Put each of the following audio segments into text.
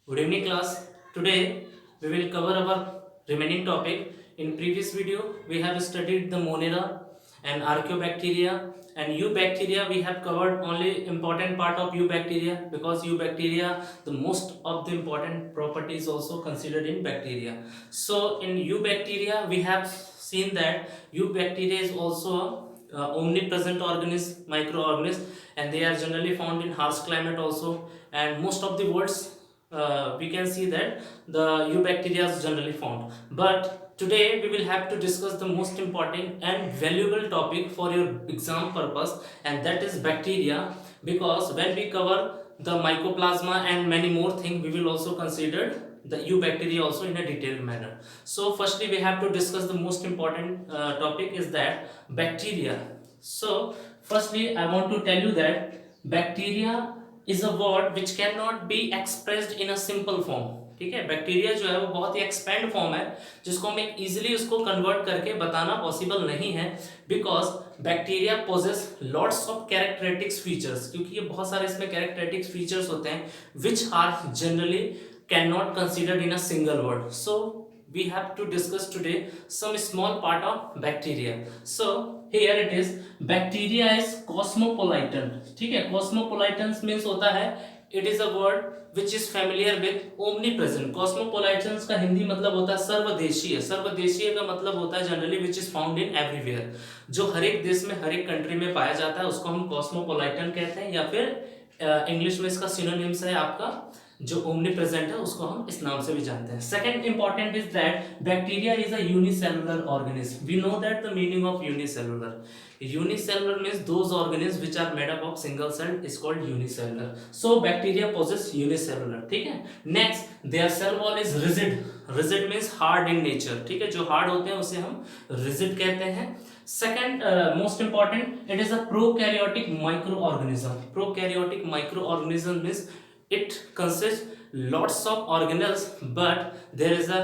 Good evening class. Today we will cover our remaining topic. In previous video we have studied the Monera and Archaeobacteria and Eubacteria. We have covered only important part of Eubacteria because Eubacteria the most of the important properties also considered in bacteria. So in Eubacteria we have seen that Eubacteria is also omnipresent organism, microorganism, and they are generally found in harsh climate also, and most of the worlds we can see that the eubacteria is generally found. But today we will have to discuss the most important and valuable topic for your exam purpose, and that is bacteria. Because when we cover the mycoplasma and many more things, we will also consider the eubacteria also in a detailed manner. So firstly we have to discuss the most important topic is that bacteria. So firstly I want to tell you that bacteria is a word which cannot be expressed in a simple form. ठीक है, bacteria जो है वो बहुत ही expand form है जिसको हम एक इजीली उसको कन्वर्ट करके बताना पॉसिबल नहीं है, because bacteria possess lots of characteristics features, क्योंकि ये बहुत सारे इसमें कैरेक्टरिस्टिक्स फीचर्स होते हैं which are generally can not considered in a single word. So we have to discuss today some small part of bacteria. So here it is, bacteria is cosmopolitan. ठीक है, cosmopolitan means होता है, it is a word which is familiar with omnipresent. cosmopolitan का हिंदी मतलब होता है सर्वदेशीय. सर्वदेशीय का मतलब होता है generally which is found in everywhere, जो हर एक देश में हर एक कंट्री में पाया जाता है उसको हम cosmopolitan कहते हैं, या फिर इंग्लिश में इसका सिनोनिम्स है आपका जो ओमनी प्रेजेंट है उसको हम इस नाम से भी जानते हैं. Second important is that bacteria is a unicellular organism. We know that the meaning of unicellular. Unicellular means those organism which are made up of single cell is called unicellular. So bacteria possess unicellular. ठीक है. Next, their cell wall is rigid. Rigid means hard in nature. ठीक है, जो hard होते हैं उसे हम rigid कहते हैं. Second, most important, it is a prokaryotic microorganism. Prokaryotic microorganism means it consists lots of organelles, but there is a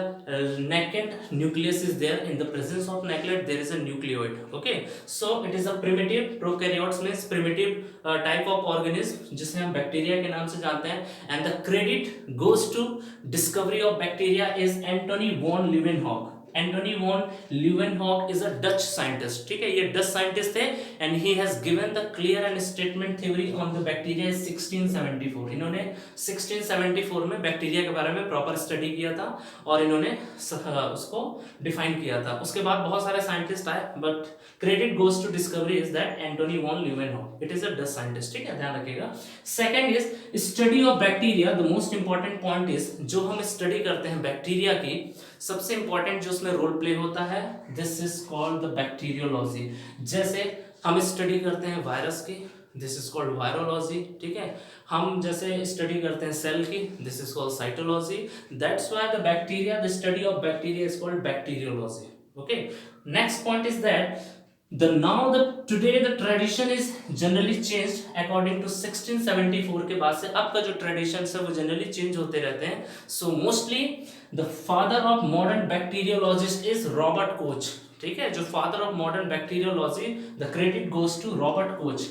naked nucleus is there. In the presence of nucleus there is a nucleoid. Okay, so it is a primitive. Prokaryotes means primitive type of organism जिसे हम bacteria के नाम से जानते हैं. And the credit goes to discovery of bacteria is Anthony von Leeuwenhoek. Antony van Leeuwenhoek is a Dutch scientist. ठीक है, ये डच साइंटिस्ट थे and he has given the clear and statement theory on the bacteria 1674. इन्होंने 1674 में bacteria के बारे में proper study किया था और इन्होंने उसको डिफाइन किया था. उसके बाद बहुत सारे साइंटिस्ट आए, but credit goes to discovery is that Antonie van Leeuwenhoek. It is a Dutch scientist. ठीक है, ध्यान रखिएगा. Second is study of bacteria. The most important point is जो हम स्टडी करते हैं बैक्टीरिया की, सबसे इंपॉर्टेंट जो उसमें रोल प्ले होता है, this is called the bacteriology. जैसे हम स्टडी करते हैं वायरस की, दिस इज कॉल्ड वायरोलॉजी. ठीक है, हम जैसे स्टडी करते हैं सेल की, this is called cytology. That's why the bacteria, the study of bacteria is called bacteriology. Okay, next point is that the now the today the tradition is generally changed according to 1674 के बाद से अब का जो tradition है वो generally change होते रहते हैं. So mostly the father of modern bacteriologist is Robert Koch. ठीक है, जो father of modern bacteriology, the credit goes to Robert Koch.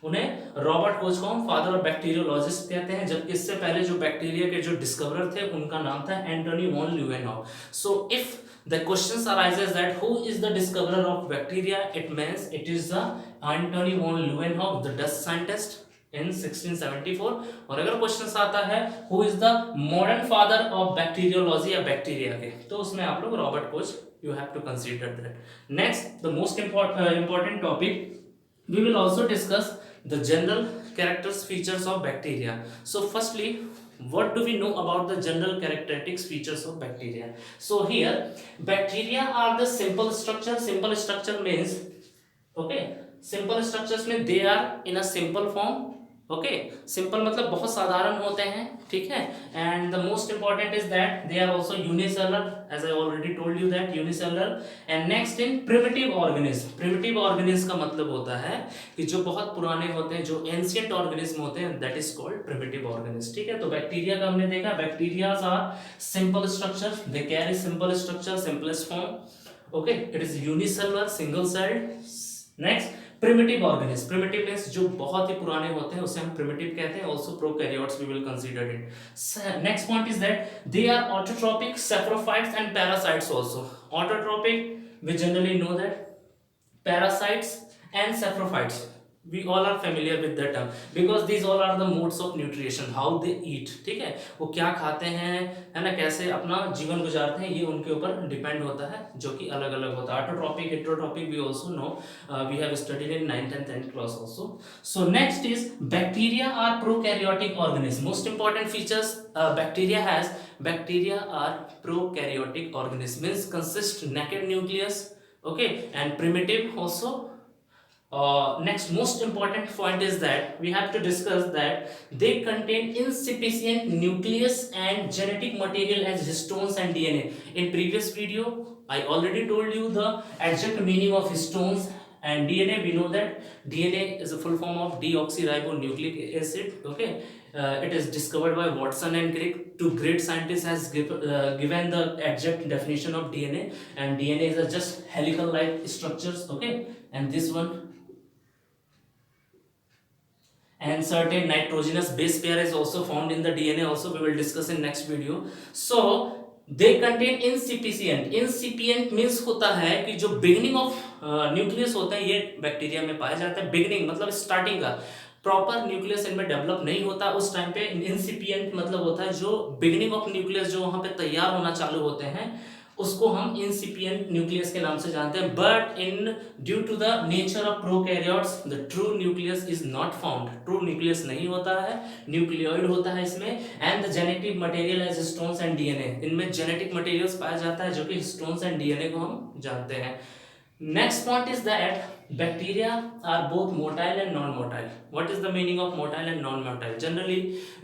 उन्हें रॉबर्ट कोच को हम फादर ऑफ बैक्टीरियोलॉजिस्ट कहते हैं, जबकि इससे पहले जो बैक्टीरिया के जो डिस्कवरर थे उनका नाम था Antony van Leeuwenhoek. So if the questions arises that who is the discoverer of bacteria, it means it is the Anthony von Leeuwenhoek, the Dutch scientist in 1674. और अगर क्वेश्चन आता है who is the modern father of bacteriology या bacteria के, तो उसमें आप लोग Robert Koch you have to consider that. Next, the most important topic, we will also discuss the general characters features of bacteria. So firstly, what do we know about the general characteristics features of bacteria? So here bacteria are the simple structure. Simple structure means, okay, simple structures mean they are in a simple form. Okay, simple मतलब बहुत साधारण होते हैं. ठीक है, and the most important is that they are also unicellular, as I already told you that unicellular. And next in primitive organism. Primitive organism का मतलब होता है कि जो बहुत पुराने होते हैं, जो एंशिएंट ऑर्गेनिज्म होते हैं, that is called primitive organism. ठीक है, तो बैक्टीरिया का हमने देखा, bacterias are simple structure, they carry simple structure, simplest form. Okay, it is unicellular, single celled. Next, primitive organism, primitive means जो बहुत ही पुराने होते हैं उसे हम प्रिमिटिव कहते हैं. Also prokaryotes we will consider it. Next point is that they are autotrophic, saprophytes and parasites also. Autotrophic we generally know that parasites and saprophytes, we all are familiar with that term because these all are the modes of nutrition, how they eat. ठीक है, वो क्या खाते हैं, है ना, कैसे अपना जीवन गुजारते हैं, ये उनके ऊपर डिपेंड होता है, जो कि अलग अलग होता है. Autotrophic, heterotrophic we also know, we have studied in 9th and 10th class also. So next is bacteria are prokaryotic organisms. Most important features bacteria has, bacteria are prokaryotic organisms, means consist naked nucleus, okay, and primitive also. Next most important point is that we have to discuss that they contain insufficient nucleus and genetic material as histones and DNA. In previous video I already told you the exact meaning of histones and DNA. We know that DNA is a full form of deoxyribonucleic acid, okay. It is discovered by Watson and Crick. Two great scientists has given the exact definition of DNA, and DNA is a just helical like structures, okay. And this one, and certain nitrogenous base pair is also found in the DNA also, we will discuss in next video. So they contain incipient. Incipient means होता है कि जो beginning of nucleus होता है ये bacteria में पाया जाता है. बिगिनिंग मतलब स्टार्टिंग का, प्रॉपर न्यूक्लियस इनमें डेवलप नहीं होता उस टाइम पे. इंसिपिएंट मतलब होता है जो बिगिनिंग ऑफ न्यूक्लियस जो वहां पे तैयार होना चालू होते हैं, उसको हम इंसिपिएंट न्यूक्लियस के नाम से जानते हैं. But in due to the nature of prokaryotes the true nucleus is not found. True nucleus नहीं होता है, न्यूक्लियोइड होता है इसमें. And the genetic material as histones and DNA, इनमें जेनेटिक मटेरियल्स पाया जाता है जो कि हिस्टोन्स एंड डीएनए को हम जानते हैं. Next point is that bacteria are both motile and non-motile. What is the meaning of motile and non-motile? Generally,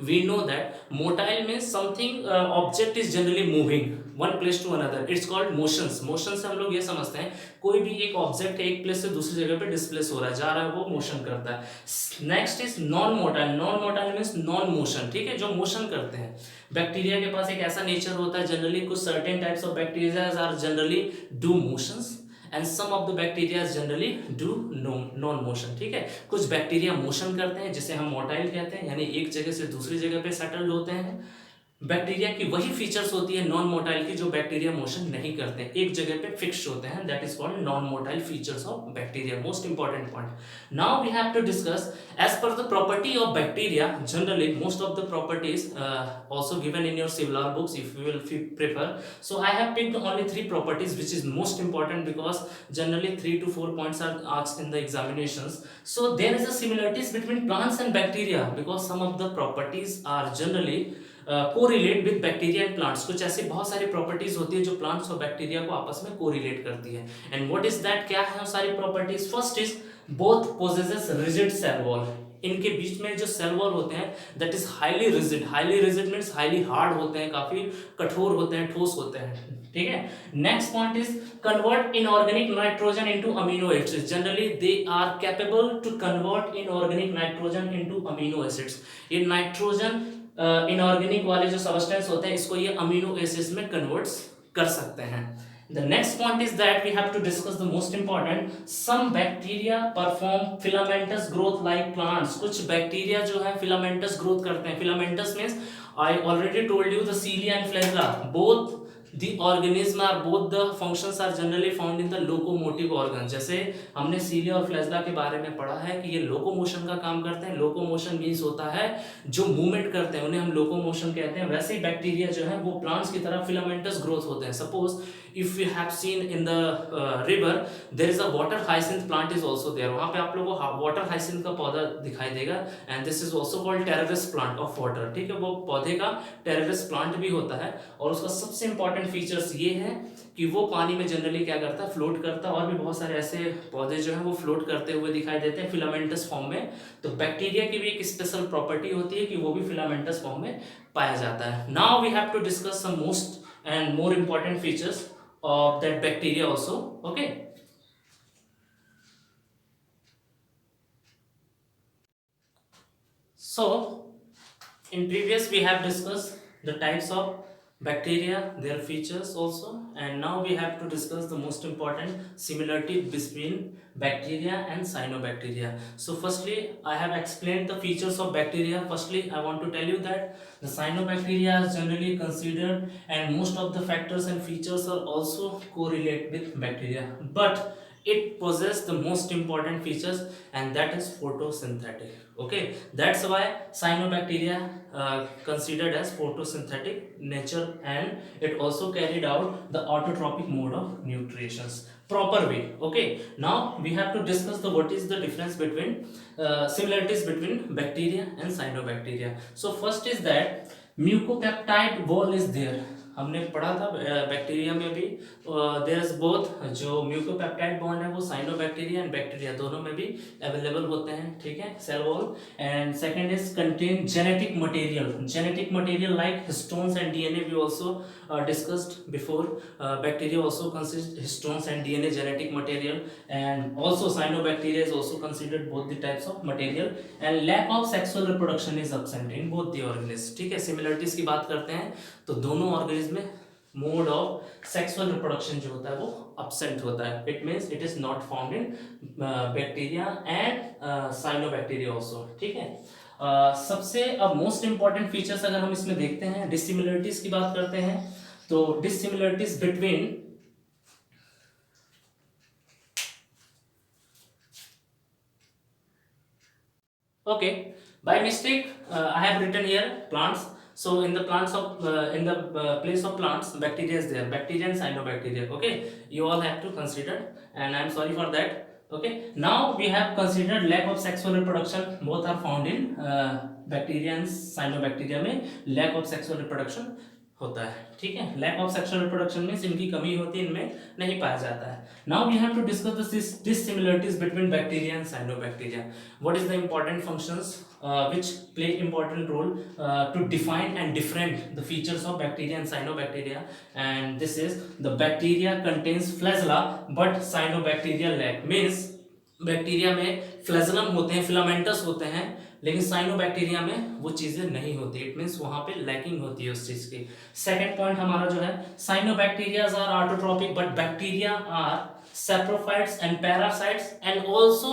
we know that motile means something object is generally moving one place to another. It's called motions. Motion से हम लोग ये समझते हैं कोई भी एक object एक प्लेस से दूसरी जगह पे डिस्प्लेस हो रहा है, जा रहा है, वो मोशन करता है. Next is non motile. Non motile means non motion, ठीक है, जो मोशन करते हैं. बैक्टीरिया के पास एक ऐसा नेचर होता है, जनरली कुछ certain types of bacteria are generally do motions and some of the bacteria generally do non motion. ठीक है, कुछ बैक्टीरिया मोशन करते हैं जिसे हम मोटाइल कहते हैं, यानी एक जगह से दूसरी जगह पे सेटल्ड होते हैं. बैक्टीरिया की वही फीचर्स होती है नॉन मोटाइल की जो बैक्टीरिया मोशन नहीं करते हैं, एक जगह पे फिक्स्ड होते हैं. That is called non motile features of bacteria. Most important point. Now we have to discuss as per the property of bacteria. Generally most of the properties also given in your Civil books if you will prefer. So I have picked only 3 properties which is most important because generally 3 to 4 points are asked in the examinations. So there is a similarities between plants and bacteria because some of the properties are generally correlate with bacteria and plants. कुछ ऐसी बहुत सारी properties होती है जो plants और bacteria को आपस में कोरिलेट करती है. एंड व्हाट इज दैट, क्या है सारी properties. First is both possesses rigid cell wall. इनके बीच में जो सेल वॉल होते हैं that is highly rigid. Highly rigid means highly hard होते हैं, काफी कठोर होते हैं, ठोस होते हैं. ठीक है. Next point is convert inorganic nitrogen into amino acids. Generally they are capable to convert inorganic nitrogen into amino acids. ये नाइट्रोजन इनऑर्गेनिक वाले जो सबस्टेंस होते हैं इसको ये अमीनो एसिड्स में कन्वर्ट्स कर सकते हैं. The next point is that we have to discuss the most important. Some bacteria perform filamentous growth like plants. कुछ बैक्टीरिया जो है filamentous growth करते हैं. Filamentous means I already told you the cilia and flagella. Both the organism are both the functions are generally found in the locomotive organ. जैसे हमने cilia और flagella के बारे में पढ़ा है कि ये locomotion का काम करते हैं. Locomotion means होता है जो movement करते हैं उन्हें हम locomotion कहते हैं. वैसे ही बैक्टीरिया जो है वो plants की तरह filamentous growth होते हैं. Suppose if you have seen in the river there is a water hyacinth plant is also there. वहाँ पे आप लोगों को water hyacinth का पौधा दिखाई देगा. and this is also called terraris plant of water. ठीक है, वो पौधे का terraris plant भी होता है और उसका सबसे important फीचर्स ये है कि वो पानी में जनरली क्या करता है, फ्लोट करता है. और भी बहुत सारे ऐसे पौधे जो हैं वो फ्लोट करते हुए दिखाई देते हैं फिलामेंटस फॉर्म में. तो बैक्टीरिया की भी एक स्पेशल प्रॉपर्टी होती है कि वो भी फिलामेंटस फॉर्म में पाया जाता है. Now we have to discuss some most and more important features of that bacteria also. Okay, so in previous we have discussed the types of bacteria, their features also, and now we have to discuss the most important similarity between bacteria and cyanobacteria. So firstly, I have explained the features of bacteria. Firstly, I want to tell you that the cyanobacteria is generally considered, and most of the factors and features are also correlate with bacteria, but it possesses the most important features, and that is photosynthetic. Okay, that's why cyanobacteria considered as photosynthetic nature, and it also carried out the autotrophic mode of nutritions proper way. Okay, now we have to discuss the what is the difference between similarities between bacteria and cyanobacteria. So first is that mucopeptide wall is there, हमने पढ़ा था bacteria में भी there is both, जो mucopeptide bond है वो cyanobacteria and bacteria दोनों में भी अवेलेबल होते हैं, ठीक है, cell wall. And second is contain genetic material like histones and DNA. We also discussed before, bacteria also consist histones and DNA genetic material, and also cyanobacteria is also considered both the types of material, and lack of sexual reproduction is absent in both the organisms. ठीक है, similarities की बात करते हैं तो दोनों organism में mode of sexual reproduction जो होता है वो absent होता है. It means it is not found in bacteria and cyanobacteria also. ठीक है, सबसे अब मोस्ट इंपॉर्टेंट फीचर्स अगर हम इसमें देखते हैं, डिसिमिलरिटीज की बात करते हैं, तो dissimilarities between okay, by mistake I have written here plants. So in the plants of in the place of plants, bacteria is there, bacteria and cyanobacteria. Okay, you all have to consider, and I am sorry for that. Okay, now we have considered lack of sexual reproduction. Both are found in bacteria and cyanobacteria में lack of sexual reproduction होता है. ठीक है, lack of sexual reproduction में इनकी कमी होती है, इनमें नहीं पाया जाता है. Now we have to discuss the dissimilarities between bacteria and cyanobacteria. What is the important functions which play important role to define and different the features of bacteria and cyanobacteria. And this is the bacteria contains flagella but cyanobacteria lack. means bacteria में flagellum होते हैं, filamentous होते हैं, लेकिन cyanobacteria में वो चीजें नहीं होती. इट मींस वहां पे लैकिंग होती है उस चीज की. सेकंड पॉइंट हमारा जो है, cyanobacterias are autotrophic but bacteria are saprophytes and parasites, and also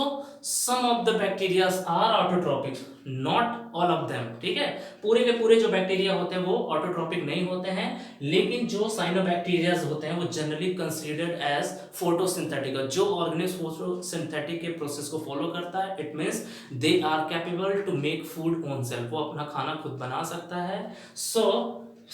some of the bacteria are autotrophic, not all of them. ठीक है, पूरे के पूरे जो बैक्टीरिया होते हैं वो ऑटोट्रोपिक नहीं होते हैं, लेकिन जो साइनोबैक्टीरियाज होते हैं वो जनरली कंसीडर्ड एज फोटोसिंथेटिक. जो ऑर्गेनिज्म फोटोसिंथेटिक के प्रोसेस को फॉलो करता है, it means they are capable to make food on self, वो अपना खाना खुद बना सकता है. सो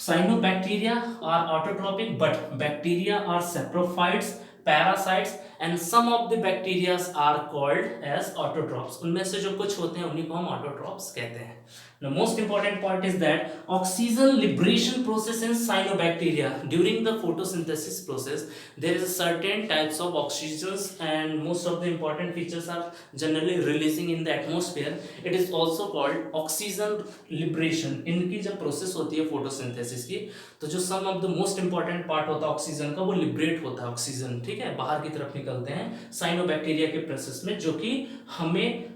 cyanobacteria are autotrophic but bacteria are saprophytes, parasites, and some of the bacteria are called as autotrophs. उनमें से जो कुछ होते हैं उन्हीं को हम autotrophs कहते हैं. The most important point is that oxygen liberation process in cyanobacteria. During the photosynthesis process, there is a certain types of oxygens, and most of the important features are generally releasing in the atmosphere. It is also called oxygen liberation. इनकी जब process होती है photosynthesis की, तो जो some of the most important part होता है oxygen का, वो liberate होता है ऑक्सीजन. ठीक है, बाहर की तरफ निकलते हैं साइनोबैक्टीरिया के प्रोसेस में, जो कि हमें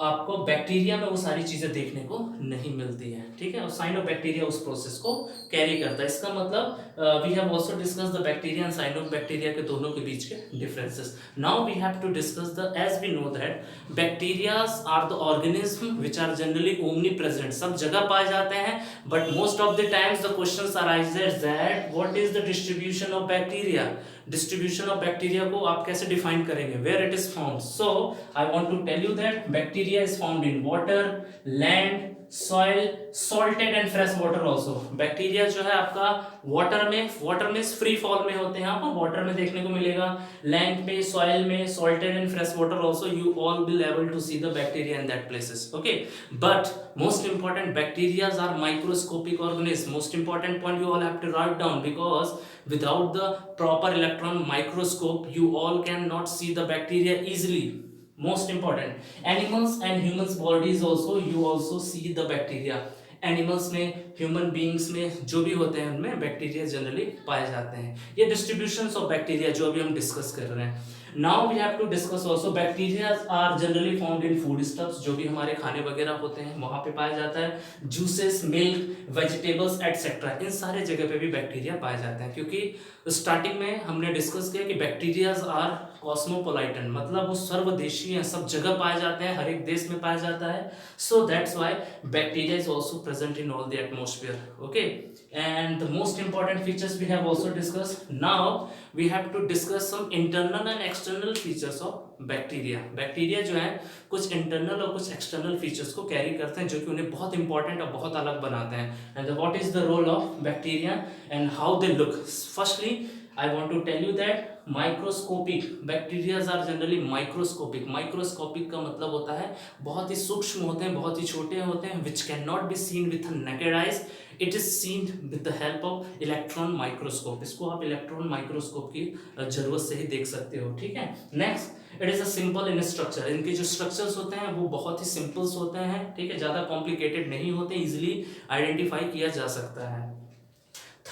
आपको बैक्टीरिया में वो सारी चीजें देखने को नहीं मिलती है. ठीक है, और साइनोबैक्टीरिया उस प्रोसेस को कैरी करता है. इसका मतलब we have also discuss the bacteria and cyanobacteria के दोनों के बीच के differences. Now we have to discuss the, as we know that bacterias are the organism which are generally omnipresent, सब जगह पाए जाते हैं, but most of the times the questions arises that what is the distribution of bacteria. Distribution of bacteria को आप कैसे define करेंगे, where it is found. So I want to tell you that bacteria is found in water, land, soil, salted and fresh water also. Bacteria जो है आपका water में free fall में होते हैं, आपको वाटर में देखने को मिलेगा, लैंड पे, सॉइल में, salted and fresh water also. You all will able to see the bacteria in that places. Okay, but most important, bacterias are microscopic organisms. Most important point you all have to write down, because without the proper electron microscope you all cannot see the bacteria easily. Most important, animals and humans bodies also, you also see the bacteria. Animals में, human beings में जो भी होते हैं उनमें bacteria generally पाए जाते हैं। ये डिस्ट्रीब्यूशंस ऑफ बैक्टीरिया जो अभी हम डिस्कस कर रहे हैं। Now we have to discuss also bacteria are generally found in food stuffs, जो भी हमारे खाने वगैरह होते हैं वहां पे पाया जाता है। जूसेस, मिल्क, वेजिटेबल्स एटसेट्रा, इन सारे जगह पे भी बैक्टीरिया पाए जाते हैं। क्योंकि स्टार्टिंग में हमने डिस्कस किया कि बैक्टीरियाज आर कॉस्मोपोलाइटन, मतलब वो सर्वदेशीय हैं, सब जगह पाए जाते हैं, हर एक देश में पाया जाता है। So that's why bacteria is also present in all the atmosphere. Okay, and the most important features we have also discussed. Now we have to discuss some internal and external features of bacteria. Bacteria जो है कुछ internal और कुछ external features को carry करते हैं, जो कि उन्हें बहुत इंपॉर्टेंट और बहुत अलग बनाते हैं। And what is the role of bacteria and how they look. Firstly I want to tell you that microscopic bacteria are generally microscopic. Microscopic का मतलब होता है बहुत ही सूक्ष्म होते हैं, बहुत ही छोटे होते हैं, which cannot be seen with the naked eyes. It is seen with the help of electron microscope. इसको आप इलेक्ट्रॉन माइक्रोस्कोप की जरूरत से ही देख सकते हो। ठीक है, next, it is a simple in structure. इनके जो स्ट्रक्चर्स होते हैं वो बहुत ही सिंपल्स होते हैं। ठीक है, ज़्यादा कॉम्प्लिकेटेड नहीं होते, इजिली आइडेंटिफाई किया जा सकता है।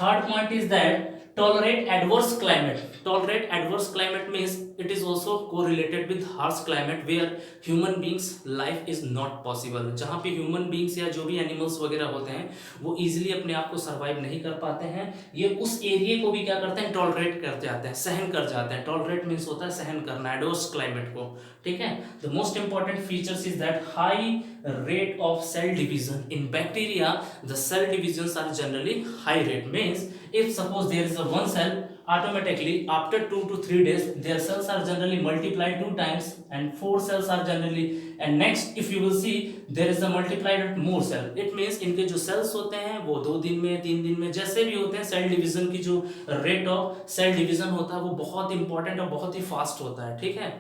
Third point is that tolerate adverse climate. Tolerate adverse climate means it is also correlated with harsh climate where human beings life is not possible. जहाँ पे human beings या जो भी animals वगैरह होते हैं वो easily अपने आप को survive नहीं कर पाते हैं, ये उस एरिया को भी क्या करते हैं, tolerate कर जाते हैं, सहन कर जाते हैं। tolerate means होता है सहन करना, adverse climate को। ठीक है, the most important features is that high rate of cell division. In bacteria the cell divisions are generally high rate, means if suppose there is a one cell, automatically after 2 to 3 days their cells are generally multiplied 2 times and 4 cells are generally, and next if you will see there is a multiplied more cell. It means इनके जो cells होते हैं वो 2 दिन में, 3 दिन में, जैसे भी होते हैं, सेल डिवीजन की जो रेट ऑफ सेल डिवीजन होता है वो बहुत इंपॉर्टेंट और बहुत ही फास्ट होता है। ठीक है,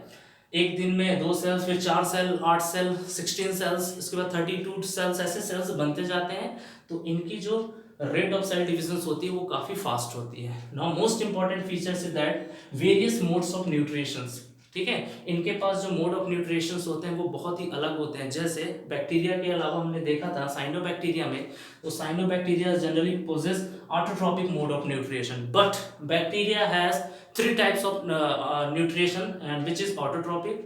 एक दिन में 2 सेल्स, फिर 4 सेल, 8 सेल, 16 सेल्स, इसके बाद 32 सेल्स, ऐसे सेल्स बनते जाते हैं। तो इनकी जो रेट ऑफ सेल डिविजन होती है वो काफी फास्ट होती है। Now most important features is that various modes of nutritions. ठीक है, इनके पास जो मोड ऑफ न्यूट्रिशंस होते हैं वो बहुत ही अलग होते हैं। जैसे बैक्टीरिया के अलावा हमने देखा था साइनोबैक्टीरिया में, तो cyanobacteria generally possesses autotrophic mode of nutrition, but bacteria has 3 types of nutrition and which is autotrophic,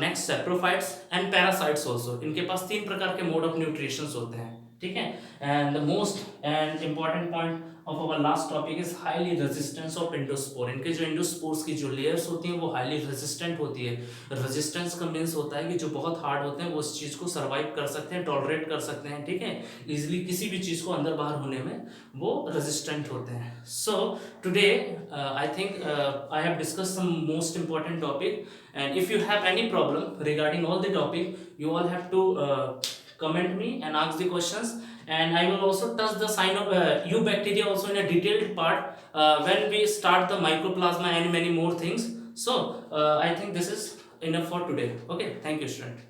next saprophytes and parasites also. इनके पास 3 प्रकार के मोड ऑफ न्यूट्रिशंस होते हैं। ठीक है, and the most and important point of our last topic is highly resistance of endospore. इनके जो एंडोस्पोर्स की जो लेयर्स होती हैं वो हाईली रेजिस्टेंट होती है। रेजिस्टेंस का मीन्स होता है कि जो बहुत हार्ड होते हैं वो उस चीज़ को सर्वाइव कर सकते हैं, टॉलरेट कर सकते हैं। ठीक है, इजिली किसी भी चीज़ को अंदर बाहर होने में वो रेजिस्टेंट होते हैं। So today I think I have discuss some most important topic, and if you have any problem regarding all the topic, you all have to comment me and ask the questions, and I will also touch the sign of eubacteria also in a detailed part when we start the mycoplasma and many more things. So I think this is enough for today. Okay, thank you student.